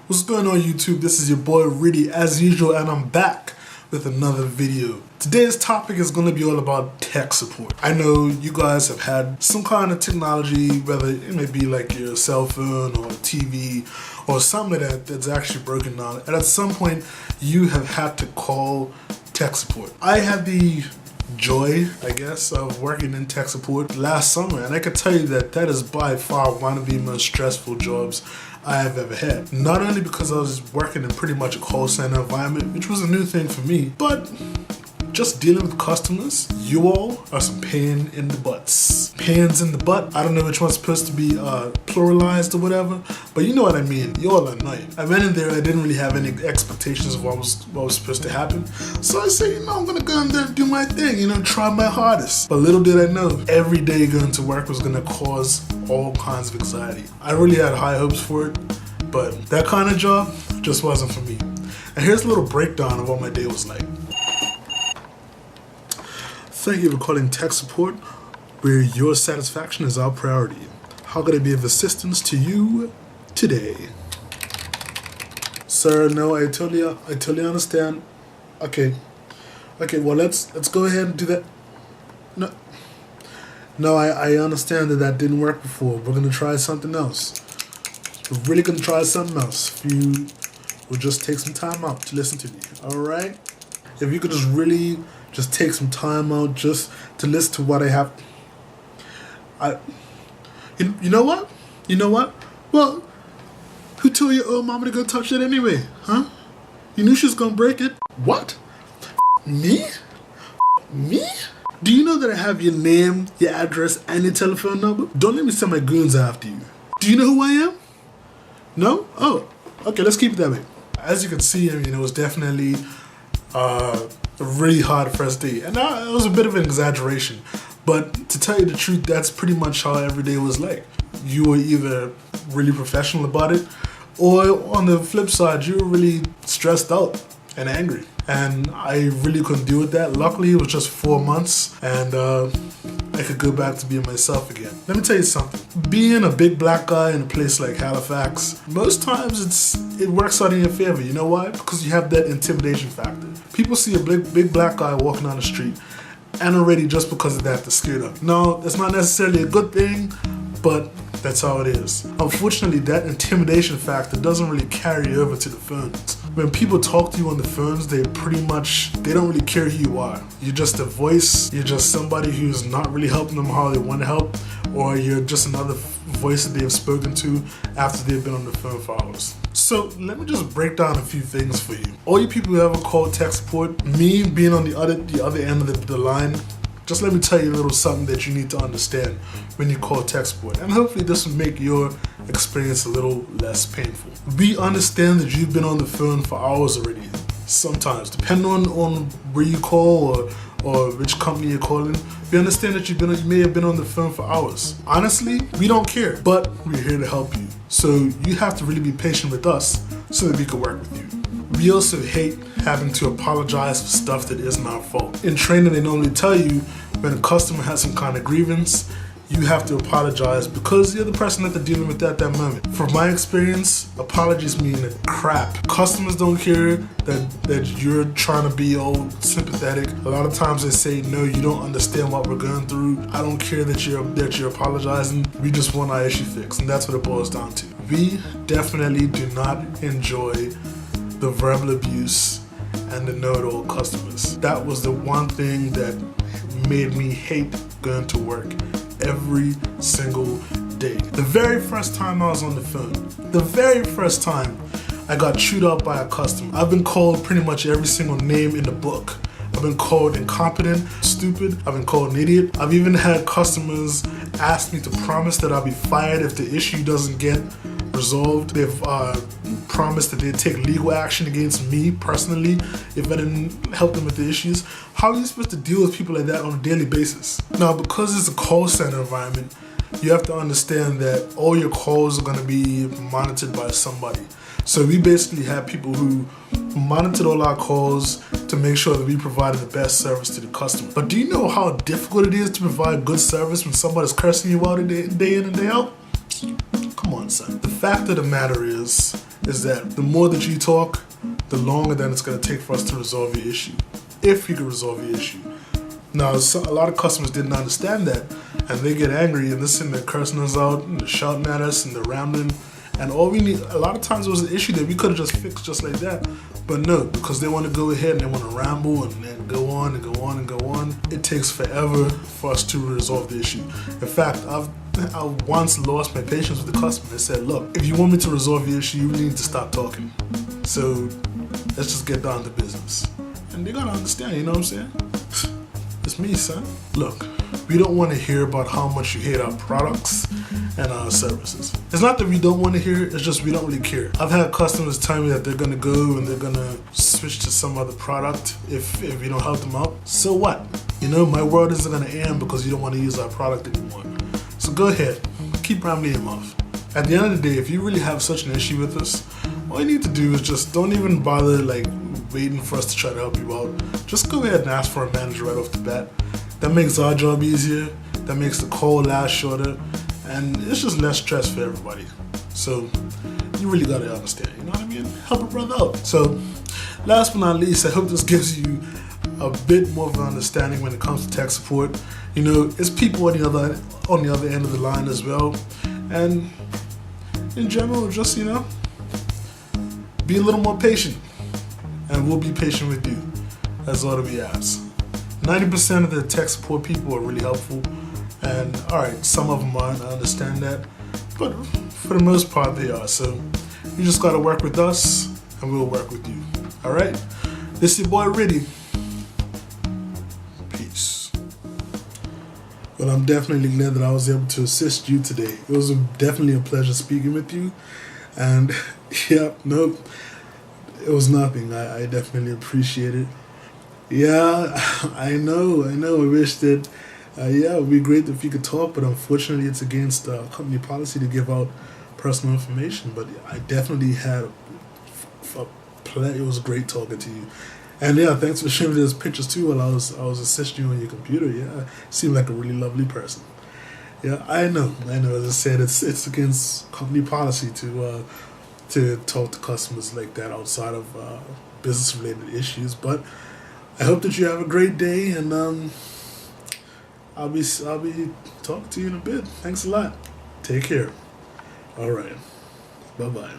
What's going on YouTube? This is your boy Riddy as usual, and I'm back with another video. Today's topic is going to be all about tech support. I know you guys have had some kind of technology, whether it may be like your cell phone or TV or something like that that's actually broken down, and at some point you have had to call tech support. I had the joy, I guess, of working in tech support last summer, and I can tell you that that is by far one of the most stressful jobs I have ever had. Not only because I was working in pretty much a call center environment, which was a new thing for me, but just dealing with customers. You all are some pain in the butts. Pains in the butt. I don't know which one's supposed to be pluralized or whatever, but you know what I mean. You all are annoying. I went in there, I didn't really have any expectations of what was supposed to happen. So I said, I'm gonna go in there and do my thing, try my hardest. But little did I know, every day going to work was gonna cause all kinds of anxiety. I really had high hopes for it, but that kind of job just wasn't for me. And here's a little breakdown of what my day was like. Thank you for calling tech support, where your satisfaction is our priority. How could I be of assistance to you today? Sir, no, I totally understand. Okay, well let's go ahead and do that. No, I understand that didn't work before. We're gonna try something else. We're really gonna try something else. If you will just take some time out to listen to me, all right? If you could just really just take some time out just to listen to what I have. You know what? Well, who told your old mama to go touch it anyway, huh? You knew she was gonna break it. What? Me? Do you know that I have your name, your address, and your telephone number? Don't let me send my goons after you. Do you know who I am? No? Oh, okay, let's keep it that way. As you can see, it was definitely a really hard first day. And it was a bit of an exaggeration. But to tell you the truth, that's pretty much how every day was like. You were either really professional about it, or on the flip side, you were really stressed out and angry. And I really couldn't deal with that. Luckily, it was just 4 months, and I could go back to being myself again. Let me tell you something. Being a big black guy in a place like Halifax, most times it works out in your favor. You know why? Because you have that intimidation factor. People see a big black guy walking down the street, and already just because of that, they're scared of. No, that's not necessarily a good thing, but that's how it is. Unfortunately, that intimidation factor doesn't really carry over to the phones. When people talk to you on the phones, they don't really care who you are. You're just a voice, you're just somebody who's not really helping them how they want to help, or you're just another voice that they've spoken to after they've been on the phone for hours. So let me just break down a few things for you. All you people who ever called tech support, me being on the other end of the line, just let me tell you a little something that you need to understand when you call tech support, and hopefully this will make your experience a little less painful. We understand that you've been on the phone for hours already. Sometimes, depending on where you call or which company you're calling, we understand that you may have been on the phone for hours. Honestly, we don't care, but we're here to help you. So you have to really be patient with us so that we can work with you. We also hate having to apologize for stuff that isn't our fault. In training, they normally tell you when a customer has some kind of grievance, you have to apologize because you're the person that they're dealing with at that moment. From my experience, apologies mean crap. Customers don't care that you're trying to be all sympathetic. A lot of times they say, no, you don't understand what we're going through. I don't care that you're apologizing. We just want our issue fixed, and that's what it boils down to. We definitely do not enjoy the verbal abuse and the know-it-all customers. That was the one thing that made me hate going to work every single day. The very first time I was on the phone, the very first time I got chewed up by a customer. I've been called pretty much every single name in the book. I've been called incompetent, stupid, I've been called an idiot. I've even had customers ask me to promise that I'll be fired if the issue doesn't get resolved. They've promised that they'd take legal action against me personally if I didn't help them with the issues. How are you supposed to deal with people like that on a daily basis? Now, because it's a call center environment, you have to understand that all your calls are going to be monitored by somebody. So we basically have people who monitored all our calls to make sure that we provided the best service to the customer. But do you know how difficult it is to provide good service when somebody's cursing you out day in and day out? Come on, son. The fact of the matter is is that the more that you talk, the longer that it's going to take for us to resolve your issue. If you can resolve your issue. Now, a lot of customers didn't understand that, and they get angry and they're sitting there cursing us out and they're shouting at us and they're rambling. And all we need, a lot of times it was an issue that we could have just fixed just like that. But no, because they want to go ahead and they want to ramble and go on and go on and go on. It takes forever for us to resolve the issue. In fact, I once lost my patience with the customer. They said, look, if you want me to resolve your issue, you really need to stop talking. So let's just get down to business. And they gotta understand, you know what I'm saying? It's me, son. Look, we don't want to hear about how much you hate our products and our services. It's not that we don't want to hear it, it's just we don't really care. I've had customers tell me that they're gonna go and they're gonna switch to some other product if we don't help them out. So what? You know, my world isn't gonna end because you don't want to use our product anymore. So go ahead, keep rambling your mouth. At the end of the day, if you really have such an issue with us, all you need to do is just don't even bother like waiting for us to try to help you out. Just go ahead and ask for a manager right off the bat. That makes our job easier, that makes the call last shorter, and it's just less stress for everybody. So you really gotta understand, you know what I mean? Help a brother out. So last but not least, I hope this gives you a bit more of an understanding when it comes to tech support. You know, it's people on the other end of the line as well. And in general, just, you know, be a little more patient. And we'll be patient with you. That's all that we ask. 90% of the tech support people are really helpful. And alright, some of them aren't, I understand that. But for the most part, they are. So you just gotta work with us, and we'll work with you. Alright? This is your boy Riddy. Peace. Well, I'm definitely glad that I was able to assist you today. It was definitely a pleasure speaking with you. And yeah, nope. It was nothing. I definitely appreciate it. Yeah, I know. I wish that, it would be great if you could talk, but unfortunately it's against company policy to give out personal information. But I definitely had it was great talking to you. And yeah, thanks for sharing those pictures too while I was assisting you on your computer. Yeah, seemed like a really lovely person. Yeah, I know. As I said, it's against company policy to talk to customers like that outside of business-related issues. But I hope that you have a great day, and I'll be talking to you in a bit. Thanks a lot. Take care. All right. Bye-bye.